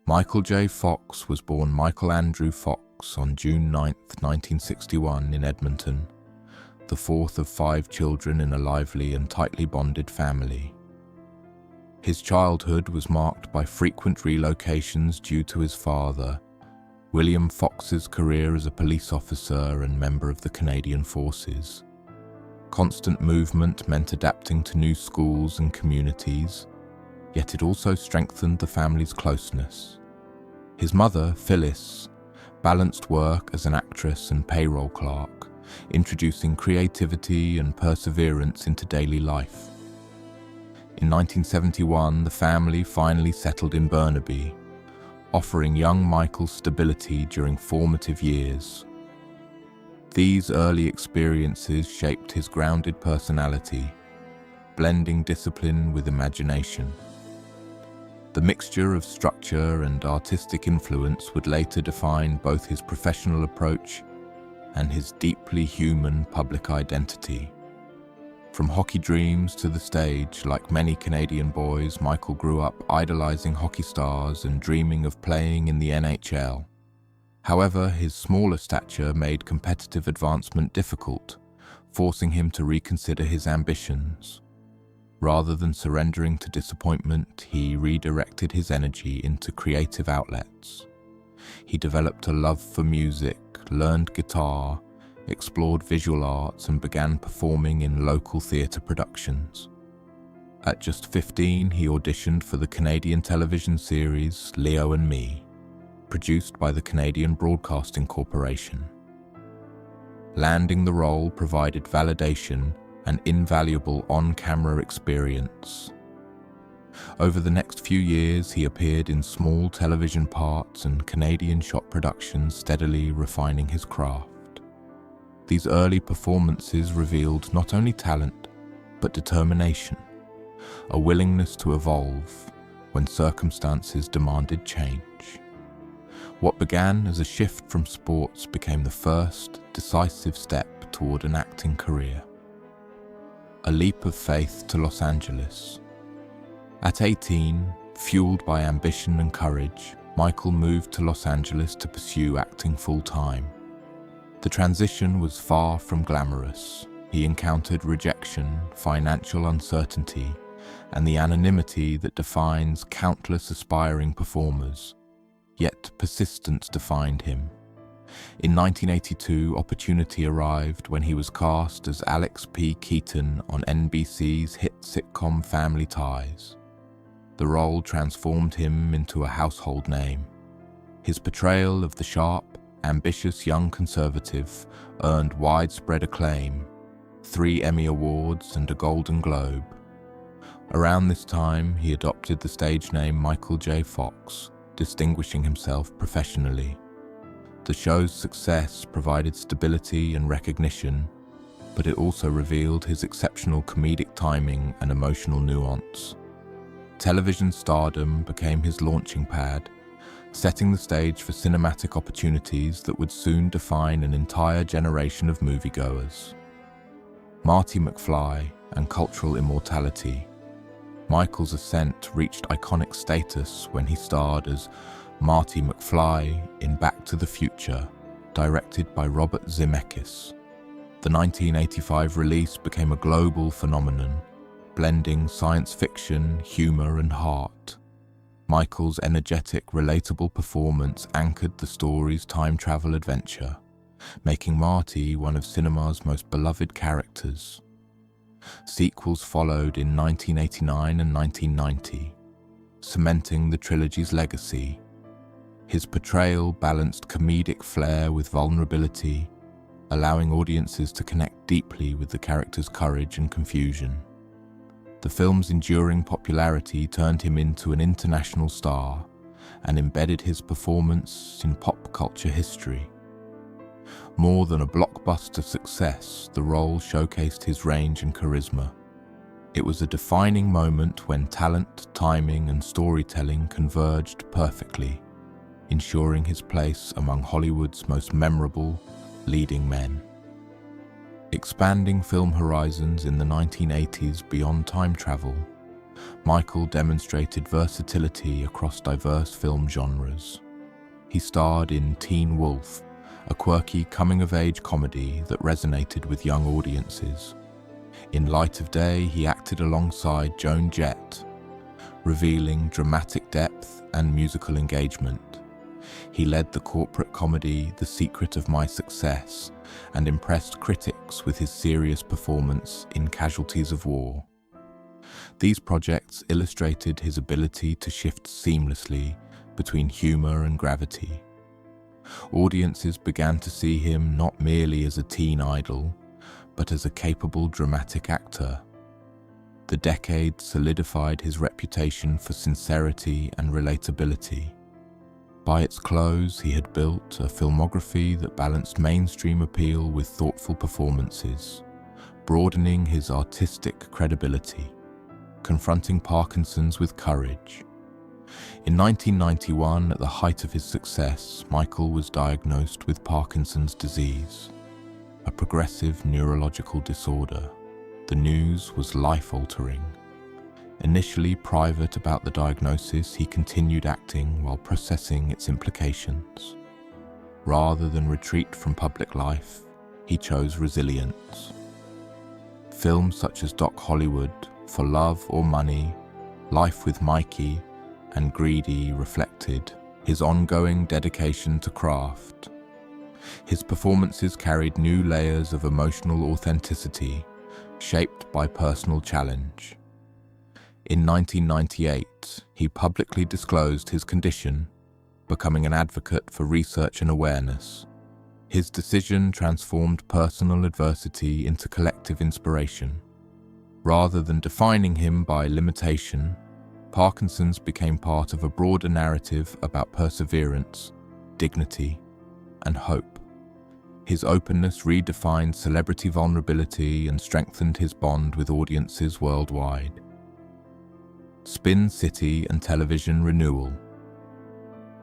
Michael J. Fox was born Michael Andrew Fox on June 9, 1961 in Edmonton, the fourth of 5 children in a lively and tightly bonded family. His childhood was marked by frequent relocations due to his father, William Fox's career as a police officer and member of the Canadian Forces. Constant movement meant adapting to new schools and communities, yet it also strengthened the family's closeness. His mother, Phyllis, balanced work as an actress and payroll clerk, introducing creativity and perseverance into daily life. In 1971, the family finally settled in Burnaby, offering young Michael stability during formative years. These early experiences shaped his grounded personality, blending discipline with imagination. The mixture of structure and artistic influence would later define both his professional approach and his deeply human public identity. From hockey dreams to the stage, like many Canadian boys, Michael grew up idolizing hockey stars and dreaming of playing in the NHL. However, his smaller stature made competitive advancement difficult, forcing him to reconsider his ambitions. Rather than surrendering to disappointment, he redirected his energy into creative outlets. He developed a love for music, learned guitar, explored visual arts, and began performing in local theatre productions. At just 15, he auditioned for the Canadian television series Leo and Me, produced by the Canadian Broadcasting Corporation. Landing the role provided validation and invaluable on-camera experience. Over the next few years, he appeared in small television parts and Canadian shot productions, steadily refining his craft. These early performances revealed not only talent, but determination, a willingness to evolve when circumstances demanded change. What began as a shift from sports became the first decisive step toward an acting career. A leap of faith to Los Angeles. At 18, fueled by ambition and courage, Michael moved to Los Angeles to pursue acting full-time. The transition was far from glamorous. He encountered rejection, financial uncertainty, and the anonymity that defines countless aspiring performers. Yet persistence defined him. In 1982, opportunity arrived when he was cast as Alex P. Keaton on NBC's hit sitcom Family Ties. The role transformed him into a household name. His portrayal of the sharp, ambitious young conservative earned widespread acclaim, 3 Emmy Awards and a Golden Globe. Around this time, he adopted the stage name Michael J. Fox, distinguishing himself professionally. The show's success provided stability and recognition, but it also revealed his exceptional comedic timing and emotional nuance. Television stardom became his launching pad, setting the stage for cinematic opportunities that would soon define an entire generation of moviegoers. Marty McFly and cultural immortality. Michael's ascent reached iconic status when he starred as Marty McFly in Back to the Future, directed by Robert Zemeckis. The 1985 release became a global phenomenon, blending science fiction, humor, and heart. Michael's energetic, relatable performance anchored the story's time travel adventure, making Marty one of cinema's most beloved characters. Sequels followed in 1989 and 1990, cementing the trilogy's legacy. His portrayal balanced comedic flair with vulnerability, allowing audiences to connect deeply with the character's courage and confusion. The film's enduring popularity turned him into an international star and embedded his performance in pop culture history. More than a blockbuster success, the role showcased his range and charisma. It was a defining moment when talent, timing, and storytelling converged perfectly, ensuring his place among Hollywood's most memorable leading men. Expanding film horizons in the 1980s beyond time travel, Michael demonstrated versatility across diverse film genres. He starred in Teen Wolf, a quirky coming-of-age comedy that resonated with young audiences. In Light of Day, he acted alongside Joan Jett, revealing dramatic depth and musical engagement. He led the corporate comedy The Secret of My Success and impressed critics with his serious performance in Casualties of War. These projects illustrated his ability to shift seamlessly between humor and gravity. Audiences began to see him not merely as a teen idol, but as a capable dramatic actor. The decade solidified his reputation for sincerity and relatability. By its close, he had built a filmography that balanced mainstream appeal with thoughtful performances, broadening his artistic credibility, confronting Parkinson's with courage. In 1991, at the height of his success, Michael was diagnosed with Parkinson's disease, a progressive neurological disorder. The news was life-altering. Initially private about the diagnosis, he continued acting while processing its implications. Rather than retreat from public life, he chose resilience. Films such as Doc Hollywood, For Love or Money, Life with Mikey, and Greedy reflected his ongoing dedication to craft. His performances carried new layers of emotional authenticity, shaped by personal challenge. In 1998, he publicly disclosed his condition, becoming an advocate for research and awareness. His decision transformed personal adversity into collective inspiration. Rather than defining him by limitation, Parkinson's became part of a broader narrative about perseverance, dignity, and hope. His openness redefined celebrity vulnerability and strengthened his bond with audiences worldwide. Spin City and television renewal.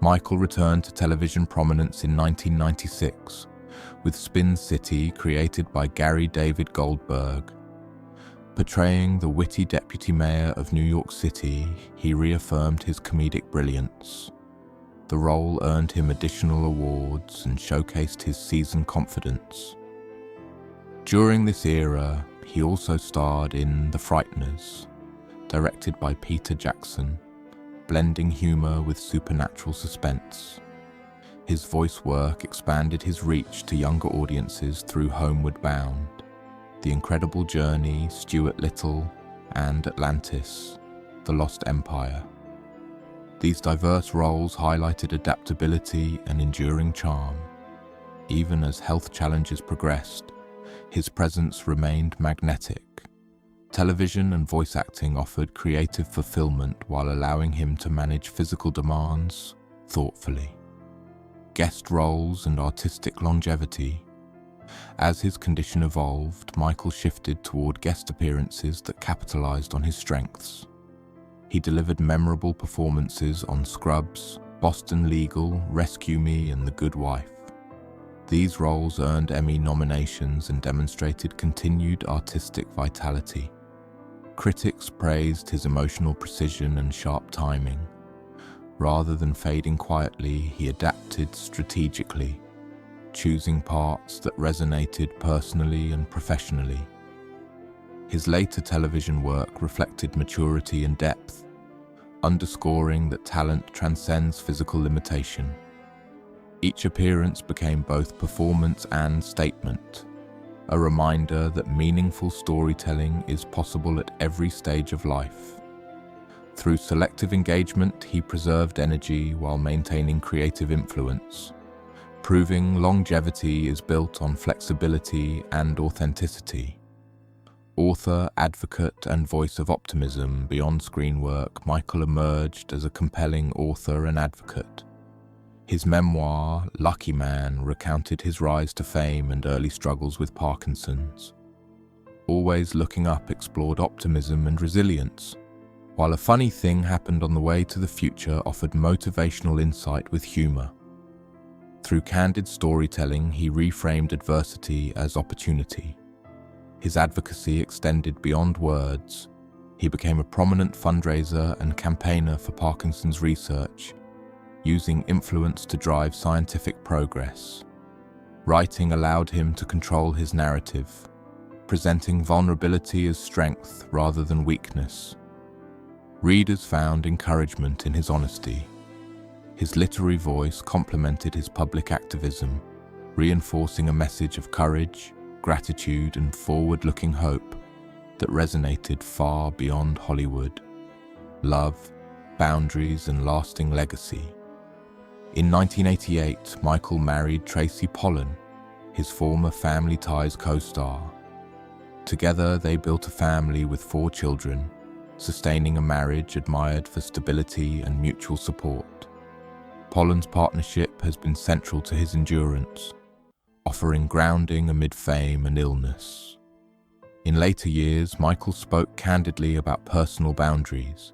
Michael returned to television prominence in 1996 with Spin City, created by Gary David Goldberg. Portraying the witty deputy mayor of New York City, he reaffirmed his comedic brilliance. The role earned him additional awards and showcased his seasoned confidence. During this era, he also starred in The Frighteners, directed by Peter Jackson, blending humor with supernatural suspense. His voice work expanded his reach to younger audiences through Homeward Bound, The Incredible Journey, Stuart Little, and Atlantis, The Lost Empire. These diverse roles highlighted adaptability and enduring charm. Even as health challenges progressed, his presence remained magnetic. Television and voice acting offered creative fulfillment while allowing him to manage physical demands thoughtfully. Guest roles and artistic longevity. As his condition evolved, Michael shifted toward guest appearances that capitalized on his strengths. He delivered memorable performances on Scrubs, Boston Legal, Rescue Me, and The Good Wife. These roles earned Emmy nominations and demonstrated continued artistic vitality. Critics praised his emotional precision and sharp timing. Rather than fading quietly, he adapted strategically, choosing parts that resonated personally and professionally. His later television work reflected maturity and depth, underscoring that talent transcends physical limitation. Each appearance became both performance and statement, a reminder that meaningful storytelling is possible at every stage of life. Through selective engagement, he preserved energy while maintaining creative influence, proving longevity is built on flexibility and authenticity. Author, advocate, and voice of optimism beyond screen work, Michael emerged as a compelling author and advocate. His memoir, Lucky Man, recounted his rise to fame and early struggles with Parkinson's. Always Looking Up explored optimism and resilience, while A Funny Thing Happened on the Way to the Future offered motivational insight with humor. Through candid storytelling, he reframed adversity as opportunity. His advocacy extended beyond words. He became a prominent fundraiser and campaigner for Parkinson's research, using influence to drive scientific progress. Writing allowed him to control his narrative, presenting vulnerability as strength rather than weakness. Readers found encouragement in his honesty. His literary voice complemented his public activism, reinforcing a message of courage, gratitude, and forward-looking hope that resonated far beyond Hollywood. Love, boundaries, and lasting legacy. In 1988, Michael married Tracy Pollan, his former Family Ties co-star. Together, they built a family with 4 children, sustaining a marriage admired for stability and mutual support. Pollan's partnership has been central to his endurance, offering grounding amid fame and illness. In later years, Michael spoke candidly about personal boundaries,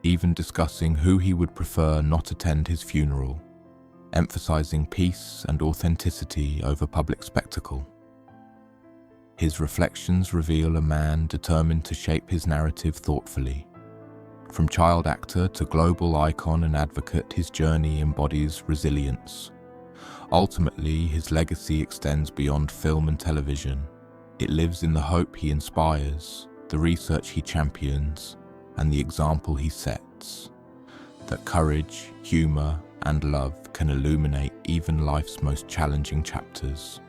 even discussing who he would prefer not attend his funeral, emphasizing peace and authenticity over public spectacle. His reflections reveal a man determined to shape his narrative thoughtfully. From child actor to global icon and advocate, his journey embodies resilience. Ultimately, his legacy extends beyond film and television. It lives in the hope he inspires, the research he champions, and the example he sets. That courage, humor, and love can illuminate even life's most challenging chapters.